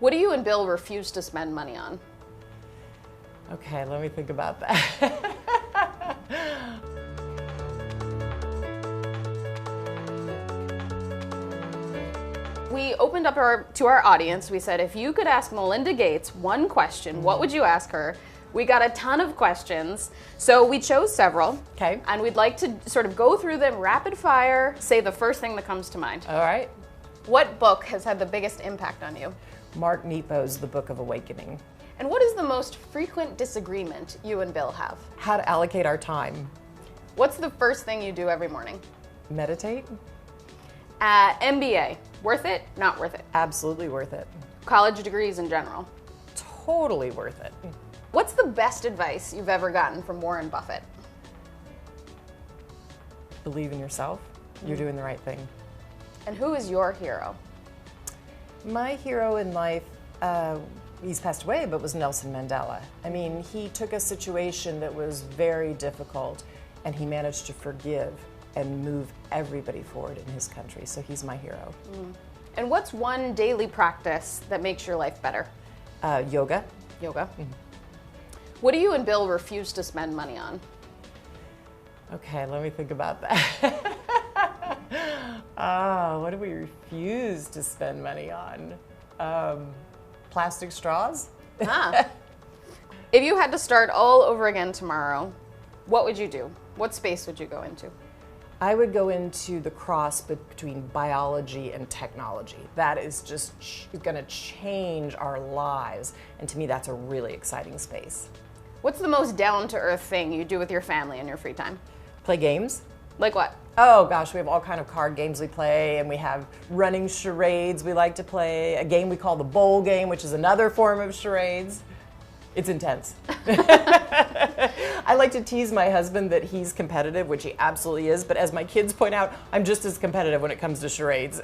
What do you and Bill refuse to spend money on? Okay, let me think about that. We opened up to our audience. We said, if you could ask Melinda Gates one question, what would you ask her? We got a ton of questions, so we chose several. Okay. And we'd like to sort of go through them rapid fire, say the first thing that comes to mind. All right. What book has had the biggest impact on you? Mark Nepo's The Book of Awakening. And what is the most frequent disagreement you and Bill have? How to allocate our time. What's the first thing you do every morning? Meditate. MBA, worth it, not worth it? Absolutely worth it. College degrees in general? Totally worth it. What's the best advice you've ever gotten from Warren Buffett? Believe in yourself. You're doing the right thing. And who is your hero? My hero in life, he's passed away, but was Nelson Mandela. I mean, he took a situation that was very difficult and he managed to forgive and move everybody forward in his country. So he's my hero. And what's one daily practice that makes your life better? Yoga. Yoga. What do you and Bill refuse to spend money on? Okay, let me think about that. What do we refuse to spend money on? Plastic straws? If you had to start all over again tomorrow, what would you do? What space would you go into? I would go into the cross between biology and technology. That is just going to change our lives. And to me, that's a really exciting space. What's the most down-to-earth thing you do with your family in your free time? Play games. Like what? Oh gosh, we have all kind of card games we play, and we have running charades we like to play, a game we call the bowl game, which is another form of charades. It's intense. I like to tease my husband that he's competitive, which he absolutely is, but as my kids point out, I'm just as competitive when it comes to charades.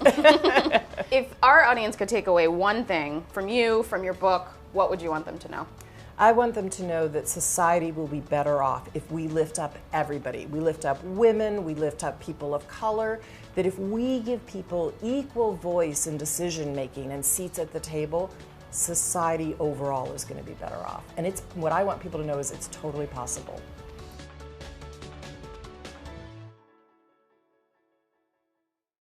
If our audience could take away one thing from you, from your book, what would you want them to know? I want them to know that society will be better off if we lift up everybody. We lift up women, we lift up people of color, that if we give people equal voice in decision making and seats at the table, society overall is going to be better off. And what I want people to know is it's totally possible.